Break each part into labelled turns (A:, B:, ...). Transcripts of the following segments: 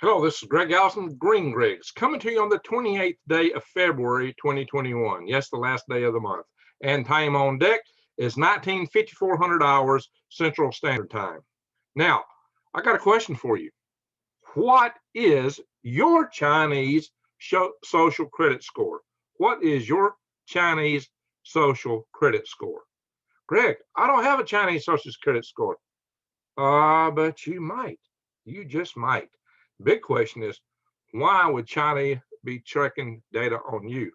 A: Hello, this is Greg Allison, Green Griggs, coming to you on the 28th day of February 2021. Yes, the last day of the month. And time on deck is 19,400 hours Central Standard Time. Now, I got a question for you. What is your Chinese social credit score? What is your Chinese social credit score? Greg, I don't have a Chinese social credit score. But you might. You just might. Big question is, why would China be tracking data on you?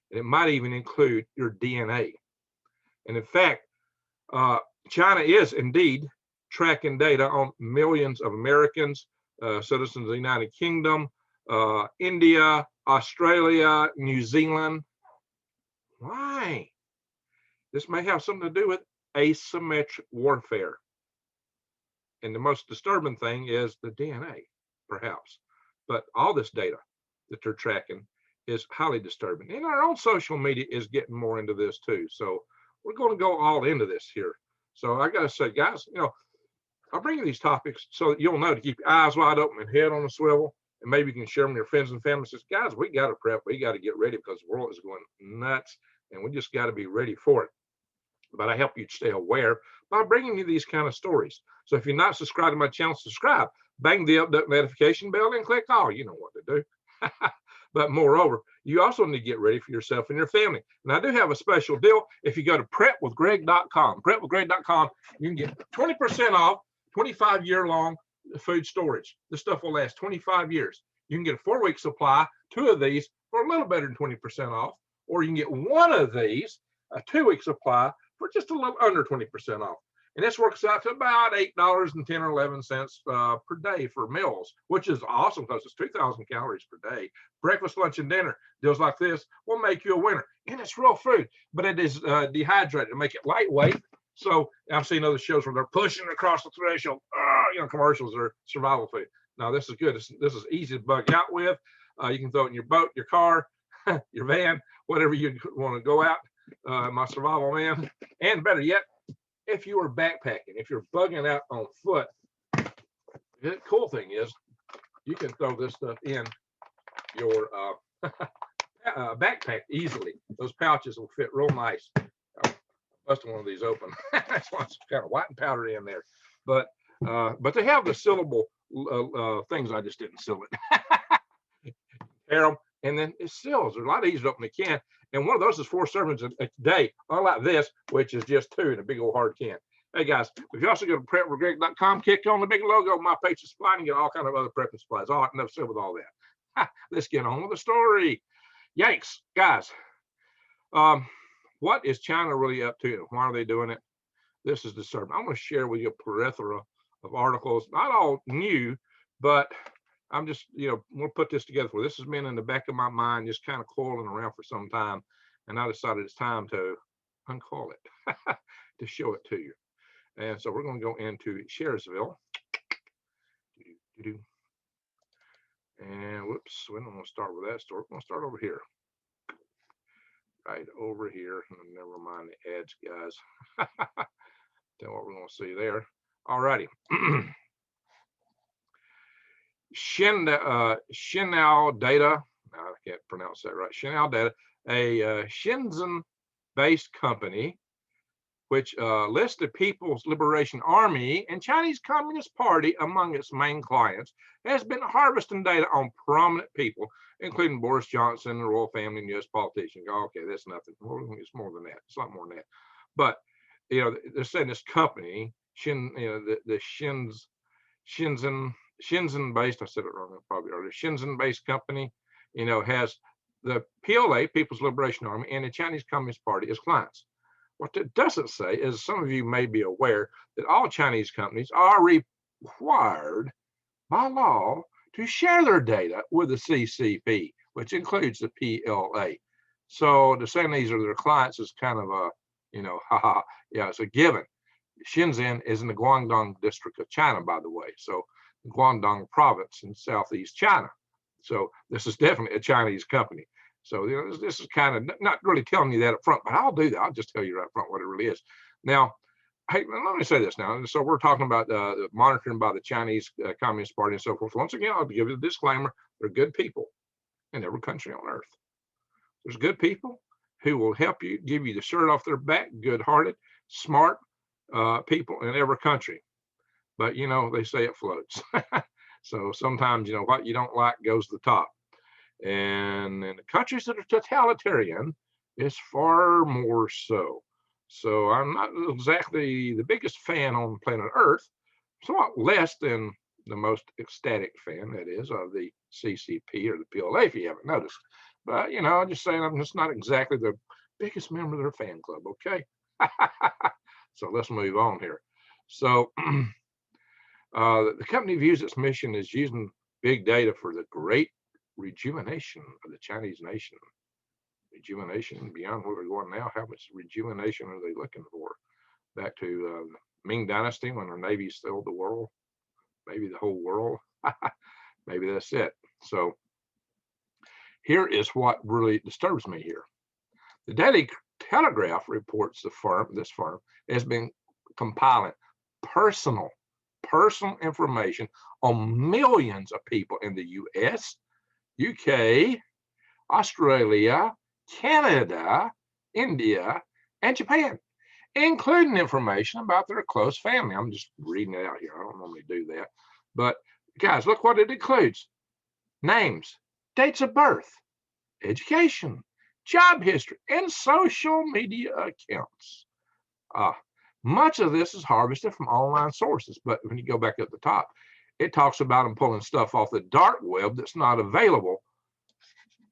A: And it might even include your DNA. And in fact, China is indeed tracking data on millions of Americans, citizens of the United Kingdom, India, Australia, New Zealand. Why? This may have something to do with asymmetric warfare. And the most disturbing thing is the DNA. Perhaps, but all this data that they're tracking is highly disturbing. And our own social media is getting more into this too. So we're going to go all into this here. So I got to say, guys, I'll bring you these topics so that you'll know to keep your eyes wide open and head on a swivel, and maybe you can share them with your friends and family. Says, guys, we got to prep. We got to get ready because the world is going nuts, and we just got to be ready for it. But I help you stay aware by bringing you these kind of stories. So if you're not subscribed to my channel, subscribe. Bang the update notification bell and click all. You know what to do. But moreover, you also need to get ready for yourself and your family. And I do have a special deal. If you go to prepwithgreg.com, prepwithgreg.com, you can get 20% off 25-year-long food storage. This stuff will last 25 years. You can get a 4-week supply, 2 of these for a little better than 20% off, or you can get 1 of these, a 2-week supply for just a little under 20% off. And this works out to about $8.10 or 11 cents per day for meals, which is awesome because it's 2,000 calories per day. Breakfast, lunch, and dinner, deals like this will make you a winner. And it's real food, but it is dehydrated to make it lightweight. So I've seen other shows where they're pushing across the threshold. Commercials are survival food. Now, this is good. This is easy to bug out with. You can throw it in your boat, your car, your van, whatever you want to go out. My survival man. And better yet, if you are backpacking, if you're bugging out on foot, the cool thing is you can throw this stuff in your backpack easily. Those pouches will fit real nice. Busting one of these open. That's why it's kind of white and powdery in there. But they have the sealable things. I just didn't seal it. Tear them, and then it seals. They're a lot easier to open the can. And one of those is 4 servings a day, unlike this, which is just 2 in a big old hard can. Hey guys, if you also go to prepwithgreg.com, click on the big logo of my page of supply and get all kind of other prepping supplies. All right, enough said with all that. Let's get on with the story. Yikes, guys. What is China really up to? Why are they doing it? This is disturbing. I'm going to share with you a plethora of articles, not all new, but I'm just, we'll put this together for you. This has been in the back of my mind, just kind of coiling around for some time. And I decided it's time to uncoil it, to show it to you. And so we're going to go into Sharesville. And whoops, we don't want to start with that story. We're going to start over here. Right over here. Never mind the ads, guys. Tell what we're going to see there. All righty. Shinao Data, I can't pronounce that right. Shinao Data, a Shenzhen-based company, which lists the People's Liberation Army and Chinese Communist Party among its main clients, has been harvesting data on prominent people, including Boris Johnson, the royal family, and U.S. politicians. Okay, that's nothing. It's more than that. It's a lot more than that. But they're saying this company, the Shenzhen-based, I said it wrong probably earlier, Shenzhen-based company, has the PLA, People's Liberation Army, and the Chinese Communist Party as clients. What it doesn't say is, some of you may be aware that all Chinese companies are required by law to share their data with the CCP, which includes the PLA. So to say these are their clients is kind of a, it's a given. Shenzhen is in the Guangdong district of China, by the way. So Guangdong province in southeast China. So this is definitely a Chinese company. So this is kind of not really telling you that up front, but I'll do that. I'll just tell you right up front what it really is. Now, hey, let me say this now. So we're talking about the monitoring by the Chinese Communist Party and so forth. Once again, I'll give you a disclaimer. They're good people in every country on earth. There's good people who will help you, give you the shirt off their back, good-hearted, smart people in every country. But, you know, they say it floats. So sometimes, you know, what you don't like goes to the top. And in the countries that are totalitarian, it's far more so. So I'm not exactly the biggest fan on planet Earth, somewhat less than the most ecstatic fan, that is, of the CCP or the PLA, if you haven't noticed. But, you know, I'm just saying I'm just not exactly the biggest member of their fan club, okay? So let's move on here. So the company views its mission as using big data for the great rejuvenation of the Chinese nation. Rejuvenation beyond where we're going now. How much rejuvenation are they looking for? Back to Ming Dynasty when our Navy stole the world, maybe the whole world. Maybe that's it. So here is what really disturbs me here. The Daily Telegraph reports this firm has been compiling personal information on millions of people in the US, UK, Australia, Canada, India, and Japan, including information about their close family. I'm just reading it out here. I don't normally do that. But guys, look what it includes. Names, dates of birth, education, job history, and social media accounts. Much of this is harvested from online sources, but when you go back at the top, it talks about them pulling stuff off the dark web that's not available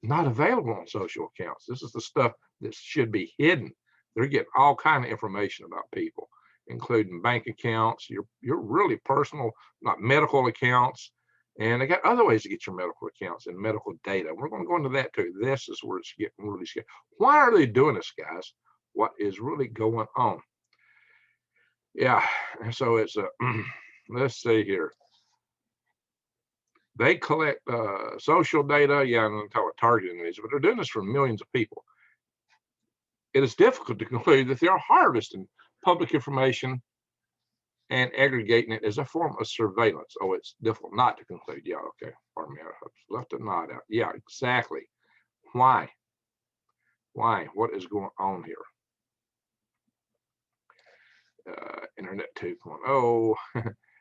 A: on social accounts. This is the stuff that should be hidden. They're getting all kind of information about people, including bank accounts, your really personal, not medical accounts, and they got other ways to get your medical accounts and medical data. We're going to go into that too. This is where it's getting really scary. Why are they doing this, guys? What is really going on? Yeah, and so it's let's see here. They collect social data. Yeah, I'm going to talk about targeting these, but they're doing this for millions of people. It is difficult to conclude that they are harvesting public information and aggregating it as a form of surveillance. Oh, it's difficult not to conclude. Yeah, okay. Pardon me, I left a nod out. Yeah, exactly. Why? Why? What is going on here? Internet 2.0.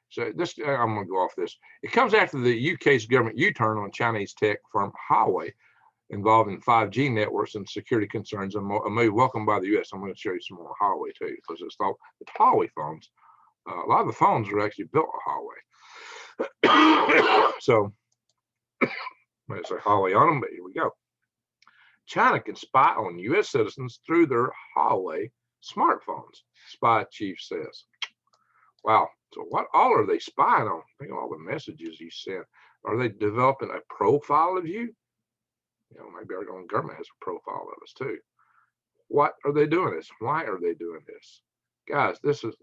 A: So this, I'm going to go off this. It comes after the UK's government U-turn on Chinese tech firm Huawei, involving 5G networks and security concerns, and a move welcomed by the US. I'm going to show you some more Huawei too, because it's thought the Huawei phones. A lot of the phones are actually built with Huawei. So let's say Huawei on them, but here we go. China can spy on US citizens through their Huawei smartphones, spy chief says. Wow. So what all are they spying on? Think of all the messages you sent. Are they developing a profile of you? You know, maybe our own government has a profile of us too. What are they doing this? Why are they doing this? Guys, this is,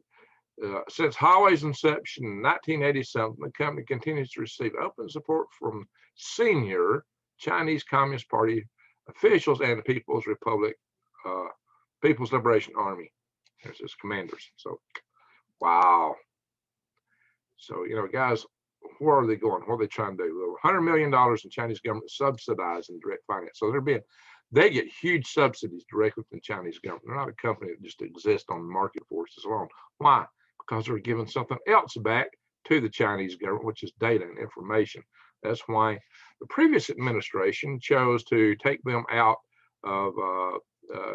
A: since Huawei's inception in 1987, the company continues to receive open support from senior Chinese Communist Party officials and the People's Liberation Army. There's his commanders. So, wow. So, you know, guys, where are they going? What are they trying to do? $100 million in Chinese government subsidizing direct finance. So they get huge subsidies directly from the Chinese government. They're not a company that just exists on market forces alone. Why? Because they're giving something else back to the Chinese government, which is data and information. That's why the previous administration chose to take them out of,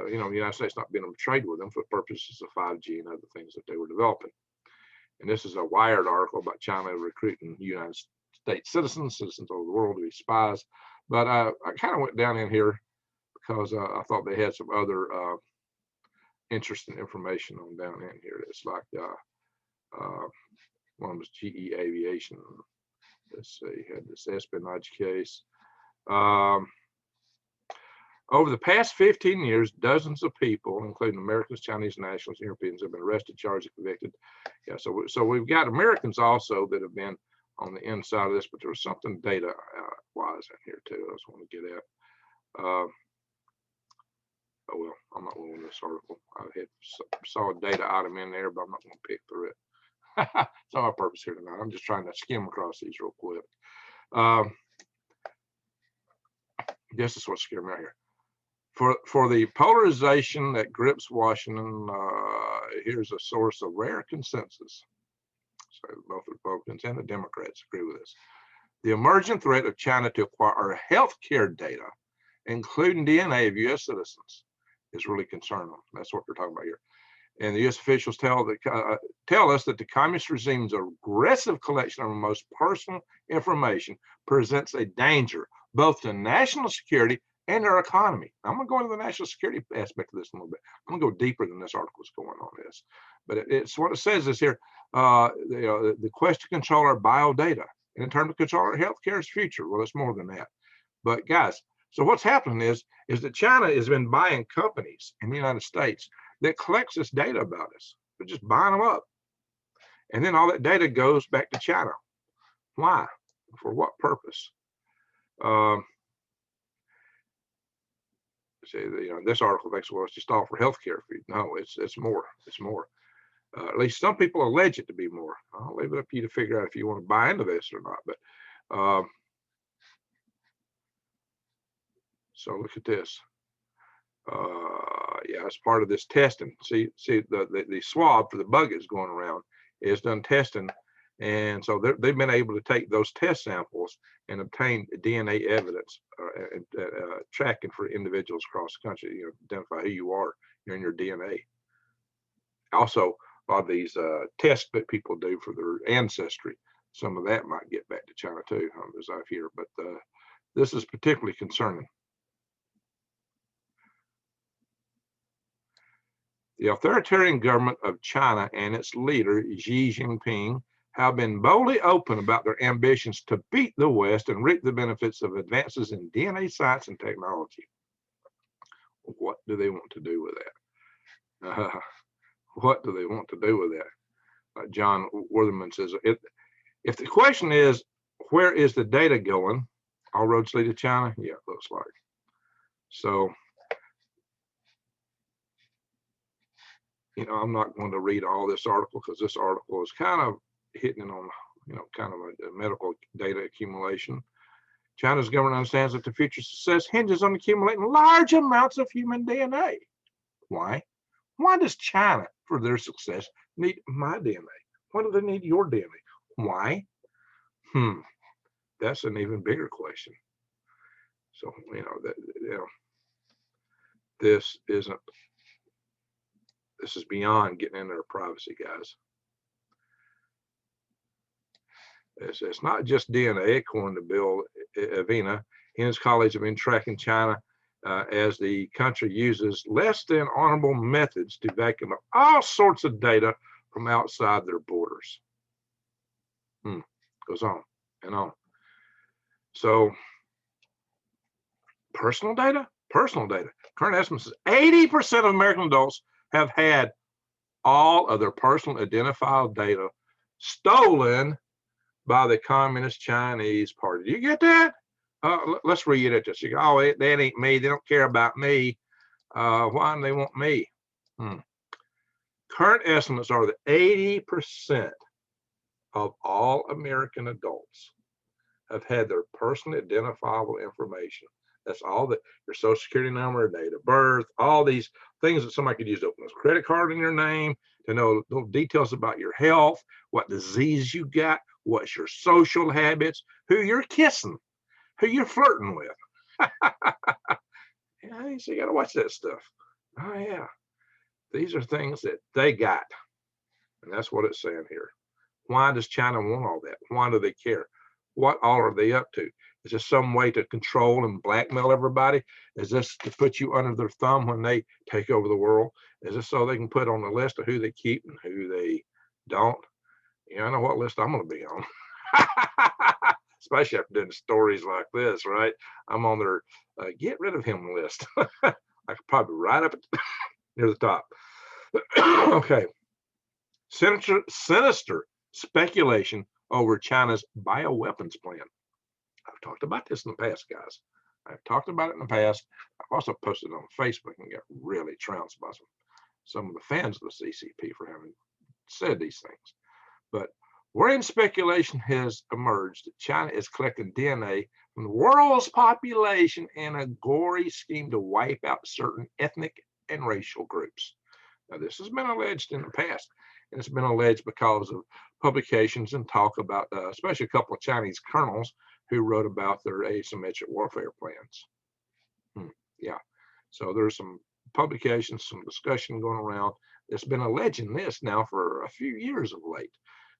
A: you know, the United States not being able to trade with them for purposes of 5G and other things that they were developing. And this is a Wired article about China recruiting United States citizens of the world to be spies. But I kind of went down in here because I thought they had some other interesting information on down in here. It's like one was GE Aviation. Let's see, had this espionage case. Over the past 15 years, dozens of people, including Americans, Chinese nationals, Europeans, have been arrested, charged, and convicted. Yeah, so we've got Americans also that have been on the inside of this, but there was something data-wise in here too. I just want to get at. Oh well, I'm not going to this article. I saw a data item in there, but I'm not going to pick through it. It's not our purpose here tonight. I'm just trying to skim across these real quick. This is what's scaring me right here. For the polarization that grips Washington, here's a source of rare consensus. So both the Republicans and the Democrats agree with this. The emerging threat of China to acquire healthcare data, including DNA of U.S. citizens, is really concerning. That's what they're talking about here. And the U.S. officials tell us that the communist regime's aggressive collection of our most personal information presents a danger both to national security and our economy. I'm going to go into the national security aspect of this a little bit. I'm going to go deeper than this article is going on this. But it's what it says is here, the quest to control our bio data and in turn to control our healthcare's future. Well, it's more than that. But guys, so what's happening is that China has been buying companies in the United States that collects this data about us. They're just buying them up. And then all that data goes back to China. Why? For what purpose? See, this article thinks, well, it's just all for healthcare. No, it's more. It's more. At least some people allege it to be more. I'll leave it up to you to figure out if you want to buy into this or not. But so look at this. Yeah, it's part of this testing. See, the swab for the bug that's going around is done testing, and so they've been able to take those test samples and obtain DNA evidence, tracking for individuals across the country. Identify who you are in your DNA. Also, a lot of these tests that people do for their ancestry, some of that might get back to China too, as I hear. But this is particularly concerning. The authoritarian government of China and its leader, Xi Jinping, have been boldly open about their ambitions to beat the West and reap the benefits of advances in DNA science and technology. What do they want to do with that? What do they want to do with that? John Wortherman says, if the question is, where is the data going? All roads lead to China? Yeah, it looks like. So, I'm not going to read all this article because this article is kind of hitting it on, kind of a medical data accumulation. China's government understands that the future success hinges on accumulating large amounts of human DNA. Why? Why does China, for their success, need my DNA? Why do they need your DNA? Why? That's an even bigger question. So, this is beyond getting into their privacy, guys. It's not just DNA, according to Bill Avena. He and his colleagues have been tracking China as the country uses less than honorable methods to vacuum up all sorts of data from outside their borders. Goes on and on. So, personal data. Current estimates is 80% of American adults have had all of their personal identifiable data stolen by the Communist Chinese Party. Do you get that? Let's read it. You go, oh, that ain't me. They don't care about me. Why do they want me? Current estimates are that 80% of all American adults have had their personally identifiable information. That's all that your social security number, date of birth, all these things that somebody could use to open a credit card in your name, to know little details about your health, what disease you got, what's your social habits, who you're kissing, who you're flirting with. Yeah, so you got to watch that stuff. Oh, yeah. These are things that they got. And that's what it's saying here. Why does China want all that? Why do they care? What all are they up to? Is this some way to control and blackmail everybody? Is this to put you under their thumb when they take over the world? Is this so they can put on the list of who they keep and who they don't? I know what list I'm going to be on. Especially after doing stories like this, right? I'm on their get rid of him list. I could probably right up near the top. Okay. Sinister speculation over China's bioweapons plan. I've talked about this in the past, guys. I've talked about it in the past. I've also posted it on Facebook and got really trounced by some of the fans of the CCP for having said these things. But worrying speculation has emerged that China is collecting DNA from the world's population in a gory scheme to wipe out certain ethnic and racial groups. Now, this has been alleged in the past, and it's been alleged because of publications and talk about, especially a couple of Chinese colonels who wrote about their asymmetric warfare plans. Yeah, so there's some publications, some discussion going around that's been alleging this now for a few years of late.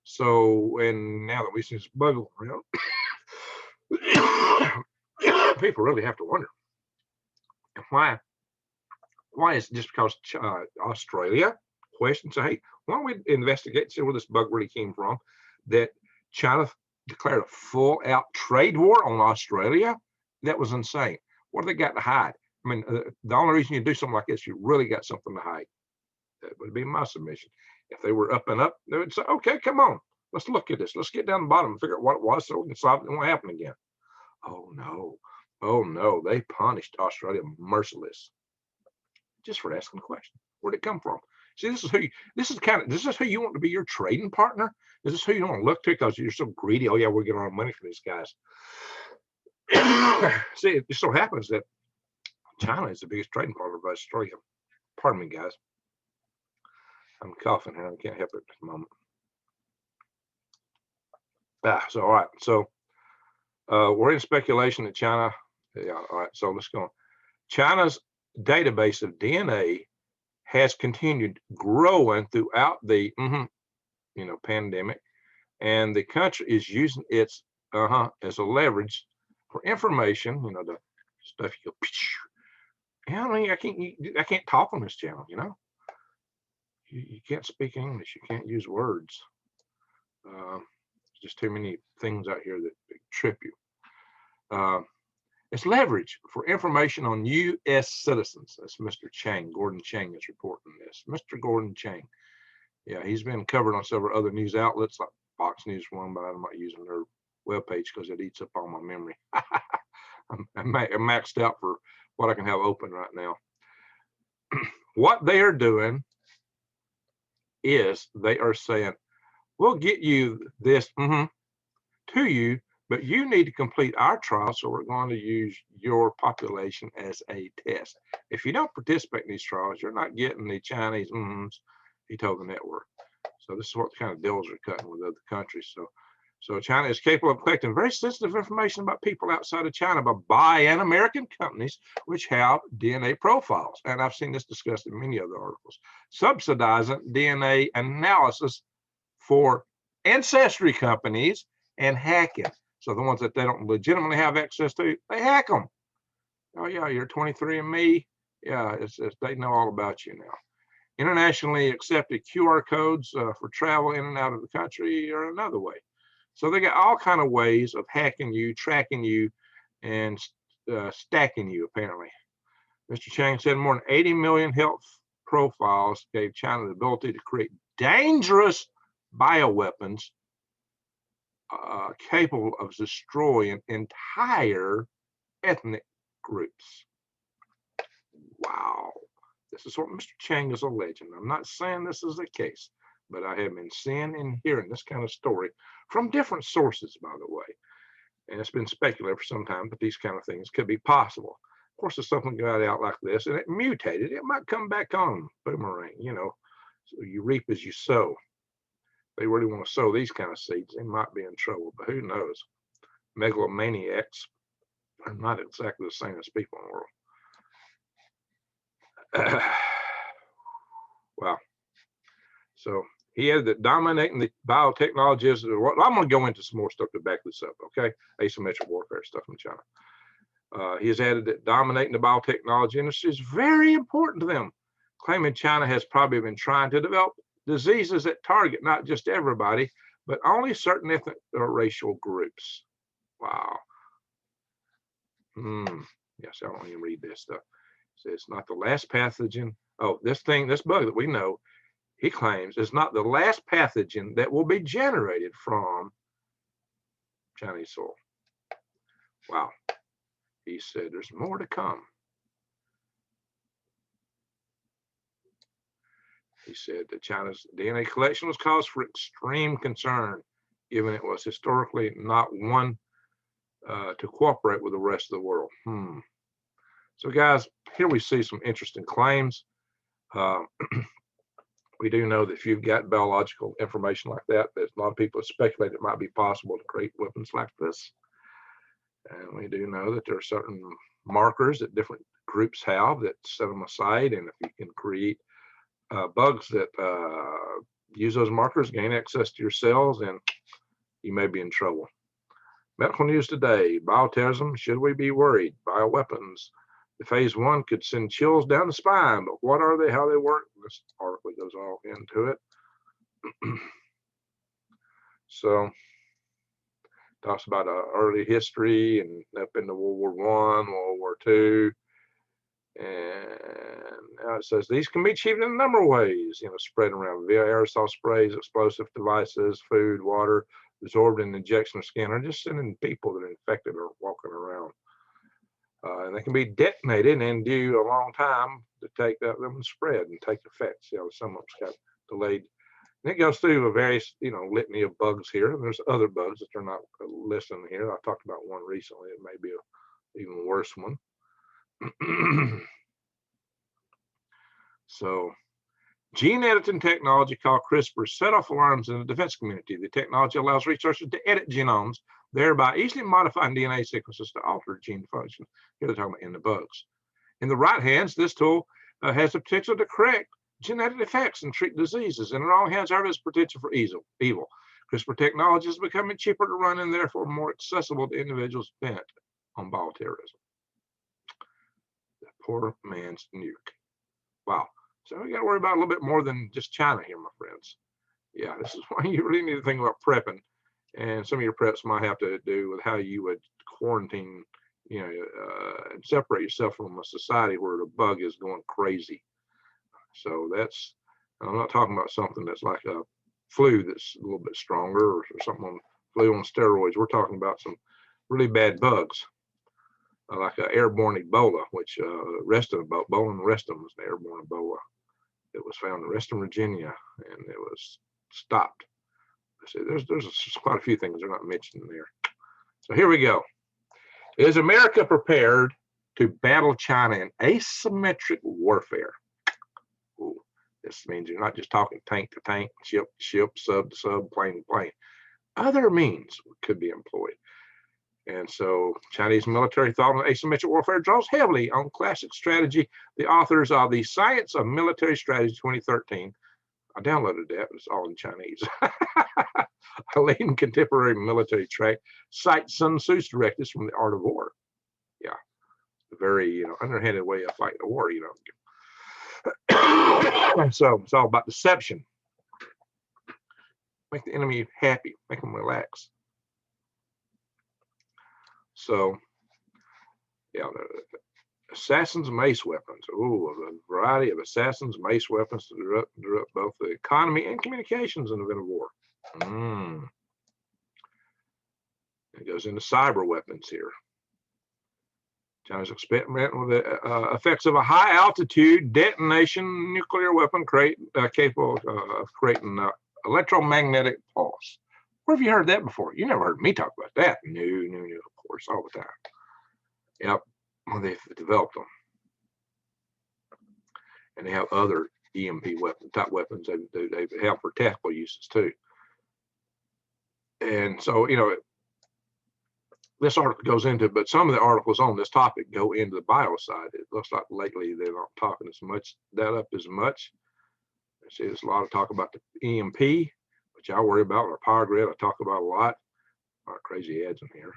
A: So, and now that we see this bug around, people really have to wonder why is it just because Australia questions, hey, why don't we investigate, see where this bug really came from, that China declared a full-out trade war on Australia? That was insane. What do they got to hide? I mean, the only reason you do something like this, you really got something to hide. That would be my submission. If they were up and up, they would say, okay, come on, let's look at this. Let's get down the bottom and figure out what it was so we can solve it and won't happen again. Oh no, they punished Australia merciless just for asking the question. Where'd it come from? See, this is who you want to be your trading partner? Is this who you want to look to because you're so greedy? Oh yeah, we're getting our money from these guys. See, it just so happens that China is the biggest trading partner of Australia. Pardon me, guys. I'm coughing here. I can't help it at the moment. So all right. So we're in speculation that China. Yeah. All right. So let's go on. China's database of DNA has continued growing throughout the pandemic, and the country is using its as a leverage for information. The stuff you go. I mean, I can't talk on this channel. You can't speak English. You can't use words. There's just too many things out here that trip you. It's leverage for information on U.S. citizens. That's Mr. Chang. Gordon Chang is reporting this. Mr. Gordon Chang. Yeah, he's been covered on several other news outlets like Fox News one, but I'm not using their webpage because it eats up all my memory. I'm maxed out for what I can have open right now. What they are doing is they are saying, we'll get you this to you, but you need to complete our trial, so we're going to use your population as a test. If you don't participate in these trials, you're not getting the Chinese he told the network. So this is what kind of deals are cutting with other countries. So China is capable of collecting very sensitive information about people outside of China by buying American companies which have DNA profiles. And I've seen this discussed in many other articles. Subsidizing DNA analysis for ancestry companies and hacking. So the ones that they don't legitimately have access to, they hack them. Oh yeah, you're 23andMe. Yeah, they know all about you now. Internationally accepted QR codes for travel in and out of the country are another way. So they got all kind of ways of hacking you, tracking you, and stacking you, apparently. Mr. Chang said more than 80 million health profiles gave China the ability to create dangerous bioweapons capable of destroying entire ethnic groups. Wow. This is what Mr. Chang is alleging. I'm not saying this is the case, but I have been seeing and hearing this kind of story from different sources, by the way. And it's been speculated for some time, but these kind of things could be possible. Of course, if something got out like this and it mutated, it might come back on, boomerang, So you reap as you sow. If they really want to sow these kind of seeds, they might be in trouble, but who knows? Megalomaniacs are not exactly the same as people in the world. Wow. So he added that dominating the biotechnology is, I'm going to go into some more stuff to back this up, okay? Asymmetric warfare stuff in China. He has added that dominating the biotechnology industry is very important to them, claiming China has probably been trying to develop diseases that target not just everybody, but only certain ethnic or racial groups. Wow. Yes, I don't even read this stuff. So it's not the last pathogen. Oh, this bug that we know, he claims, is not the last pathogen that will be generated from Chinese soil. Wow. He said, there's more to come. He said that China's DNA collection was cause for extreme concern, given it was historically not one to cooperate with the rest of the world. So guys, here we see some interesting claims. We do know that if you've got biological information like that, there's a lot of people speculate it might be possible to create weapons like this. And we do know that there are certain markers that different groups have that set them aside. And if you can create bugs that use those markers, gain access to your cells, and you may be in trouble. Medical news today, bioterrorism, should we be worried? Bioweapons. The phase 1 could send chills down the spine, but what are they, how they work? This article goes all into it. So, talks about early history and up into World War I, World War II. And now it says these can be achieved in a number of ways, spread around via aerosol sprays, explosive devices, food, water, absorbed in injection or skin, or just sending people that are infected or walking around. And they can be detonated and do a long time to take them and spread and take effect. Some of them's got delayed. And it goes through a various, litany of bugs here. And there's other bugs that are not listed here. I talked about one recently. It may be an even worse one. So, gene editing technology called CRISPR set off alarms in the defense community. The technology allows researchers to edit genomes, thereby easily modifying DNA sequences to alter gene function. Here they're talking about in the bugs. In the right hands, this tool has the potential to correct genetic defects and treat diseases. In the wrong hands, there is potential for evil. CRISPR technology is becoming cheaper to run and therefore more accessible to individuals bent on bioterrorism. The poor man's nuke. Wow. So we got to worry about a little bit more than just China here, my friends. Yeah, this is why you really need to think about prepping. And some of your preps might have to do with how you would quarantine, and separate yourself from a society where the bug is going crazy. So I'm not talking about something that's like a flu that's a little bit stronger or something on flu on steroids. We're talking about some really bad bugs. Like an airborne Ebola, which rest of the Ebola and the rest of them was an airborne Ebola. It was found in Western Virginia, and it was stopped. See, there's quite a few things they're not mentioned there. So here we go. Is America prepared to battle China in asymmetric warfare? Ooh, this means you're not just talking tank to tank, ship to ship, sub to sub, plane to plane. Other means could be employed. And so Chinese military thought on asymmetric warfare draws heavily on classic strategy. The authors of the Science of Military Strategy 2013, I downloaded that, but it's all in Chinese. A leading contemporary military track cites Sun Tzu's directives from the Art of War. Yeah, a very underhanded way of fighting a war, So it's all about deception. Make the enemy happy, make them relax. So, yeah, the assassins' mace weapons. Ooh, a variety of assassins' mace weapons to disrupt both the economy and communications in the event of war. It goes into cyber weapons here. China's experimenting with the effects of a high-altitude detonation nuclear weapon capable of creating electromagnetic pulse. Where have you heard that before? You never heard me talk about that. No, of course, all the time. Yep, well, they've developed them. And they have other EMP type weapons they have for tactical uses too. And so, this article goes into, but some of the articles on this topic go into the bio side. It looks like lately they're not talking as much as much. See, there's a lot of talk about the EMP, which I worry about, or power grid. I talk about a lot. A lot of crazy ads in here.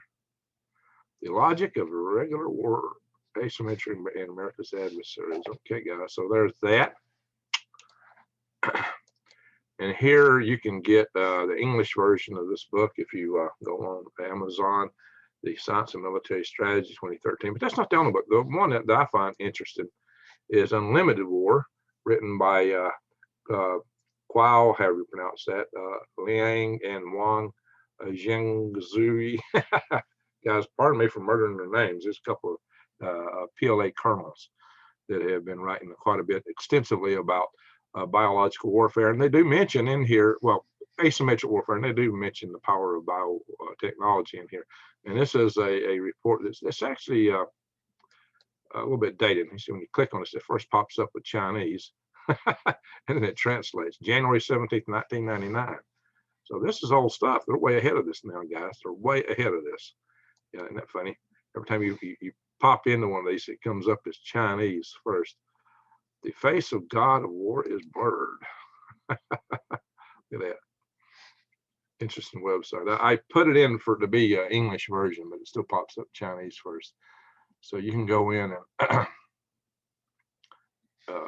A: The logic of irregular war, asymmetry, and America's adversaries. Okay, guys, so there's that. And here you can get the English version of this book if you go on Amazon, the Science of Military Strategy 2013. But that's not the only book. The one that I find interesting is Unlimited War, written by Kwao, however you pronounce that, Liang and Wang Zhengzui. Guys, pardon me for murdering their names. There's a couple of PLA colonels that have been writing quite a bit extensively about biological warfare. And they do mention in here, well, asymmetric warfare, and they do mention the power of biotechnology in here. And this is a report that's actually a little bit dated. You see, when you click on this, it first pops up with Chinese, and then it translates January 17th, 1999. So this is old stuff. They're way ahead of this now, guys. They're way ahead of this. Yeah, isn't that funny? Every time you pop into one of these, it comes up as Chinese first. The face of God of war is blurred. Look at that. Interesting website. I put it in for it to be an English version, but it still pops up Chinese first. So you can go in and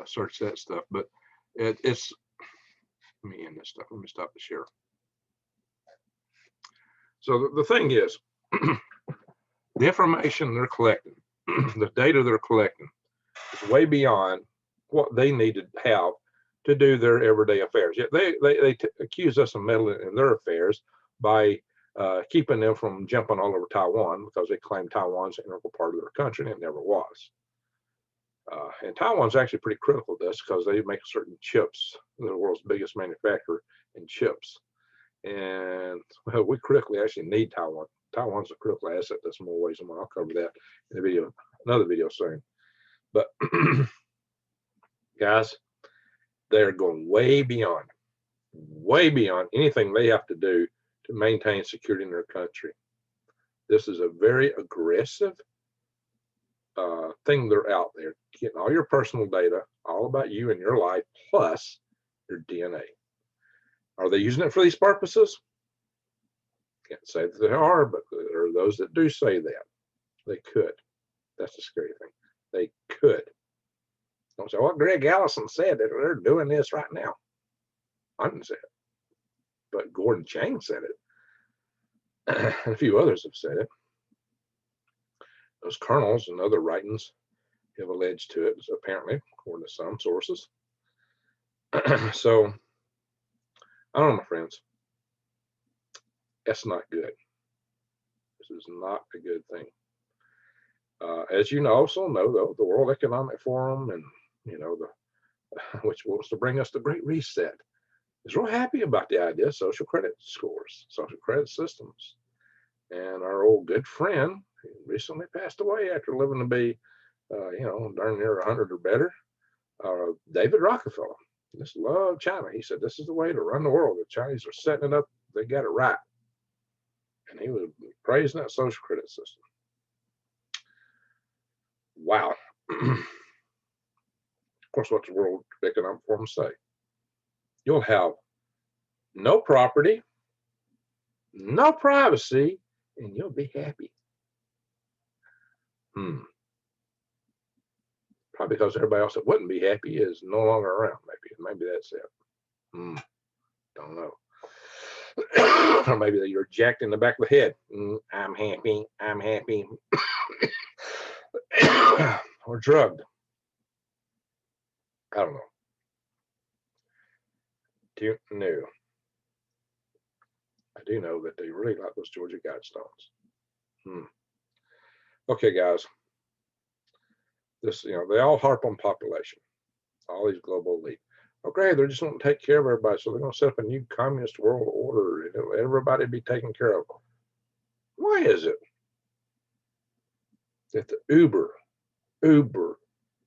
A: search that stuff. But it's, let me end this stuff. Let me stop the share. So the thing is, the information they're collecting, the data they're collecting, is way beyond what they need to have to do their everyday affairs. Yet they accuse us of meddling in their affairs by keeping them from jumping all over Taiwan, because they claim Taiwan's an integral part of their country, and it never was. And Taiwan's actually pretty critical to this, because they make certain chips. They're the world's biggest manufacturer in chips. And well, we critically actually need Taiwan. Taiwan's a critical asset. That's more ways. I'll cover that in a video, another video soon. But guys, they're going way beyond anything they have to do to maintain security in their country. This is a very aggressive thing. They're out there getting all your personal data, all about you and your life, plus your DNA. Are they using it for these purposes? Can't say that they are, but there are those that do say that. They could. That's the scary thing. They could. Don't say, well, Greg Allison said that they're doing this right now. I didn't say it. But Gordon Chang said it. And a few others have said it. Those colonels and other writings have alleged to it, apparently, according to some sources. So, I don't know, my friends. That's not good. This is not a good thing. As you also know, though, the World Economic Forum and, you know, which wants to bring us the Great Reset, is real happy about the idea of social credit scores, social credit systems. And our old good friend, who recently passed away after living to be, you know, darn near 100 or better, David Rockefeller, just loved China. He said, this is the way to run the world. The Chinese are setting it up. They got it right. And he was praising that social credit system. Wow. Of course, what the World Economic Forum say? You'll have no property, no privacy, and you'll be happy. Probably because everybody else that wouldn't be happy is no longer around. Maybe that's it. Don't know. Or maybe you're jacked in the back of the head. I'm happy. I'm happy. Or drugged. I don't know. No. I do know that they really like those Georgia Guidestones. Okay, guys. This, you know, they all harp on population. All these global elite. Okay, they're just going to take care of everybody, so they're going to set up a new communist world order, and everybody be taken care of. Why is it that the uber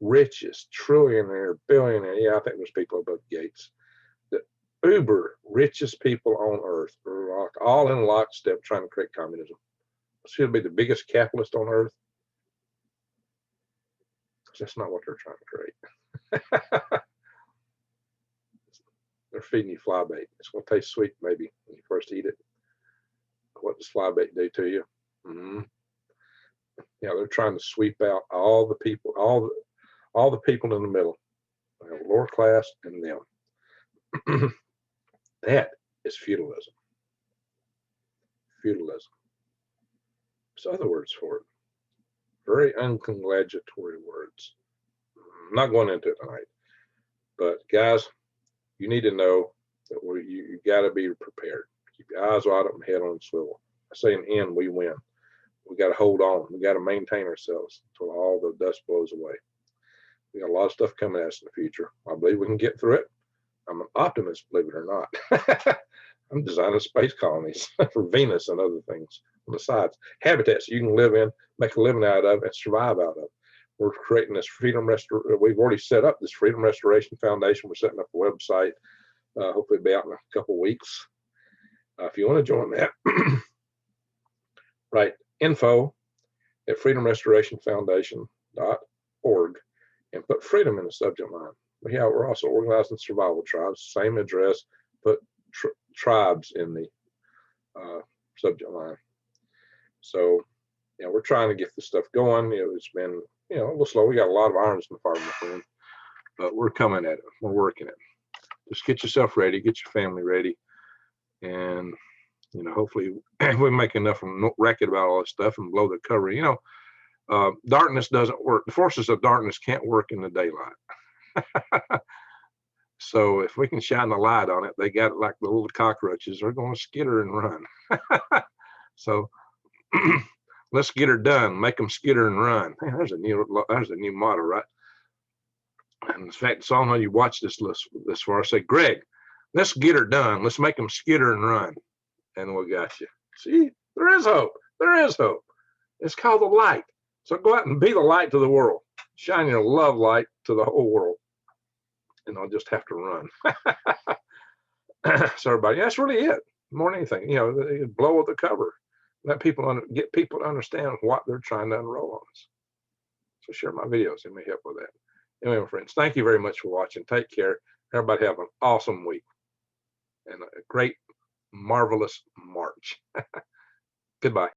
A: richest trillionaire, billionaire, yeah, I think there's people above Gates, the uber richest people on earth are all in lockstep trying to create communism? Should be the biggest capitalist on earth. That's not what they're trying to create. They're feeding you fly bait. It's going to taste sweet, maybe, when you first eat it. What does fly bait do to you? Yeah, they're trying to sweep out all the people, all the people in the middle, lower class and them. That is feudalism. Feudalism. There's other words for it. Very uncongratulatory words. I'm not going into it tonight. But guys, you need to know that you got to be prepared. Keep your eyes wide open, head on swivel. I say in the end, we win. we got to hold on. We got to maintain ourselves until all the dust blows away. We got a lot of stuff coming at us in the future. I believe we can get through it. I'm an optimist, believe it or not. I'm designing space colonies for Venus and other things on the sides. Habitats you can live in, make a living out of, and survive out of. We're creating this we've already set up this Freedom Restoration Foundation. We're setting up a website. Hopefully it'll be out in a couple of weeks. If you want to join that, write info@freedomrestorationfoundation.org and put freedom in the subject line. Yeah, we're also organizing survival tribes. Same address, put tribes in the subject line. So, you know, we're trying to get this stuff going. You know, it's been, you know, a little slow. We got a lot of irons in the fire, my friend, but we're coming at it. We're working it. Just get yourself ready, get your family ready, and, you know, hopefully we make enough racket about all this stuff and blow the cover. You know, darkness doesn't work. The forces of darkness can't work in the daylight. So if we can shine the light on it, they got it like the little cockroaches. They're going to skitter and run. So let's get her done. Make them skitter and run. Hey, there's a new motto, right? And in fact, so I know you watch this far. I say, Greg, let's get her done. Let's make them skitter and run. And we got you. See, there is hope. There is hope. It's called the light. So go out and be the light to the world. Shine your love light to the whole world. And I'll just have to run. So everybody, that's really it. More than anything, you know, blow up the cover. Let people get people to understand what they're trying to unroll on us. So share my videos. It may help with that. Anyway, my friends, thank you very much for watching. Take care. Everybody have an awesome week and a great, marvelous March. Goodbye.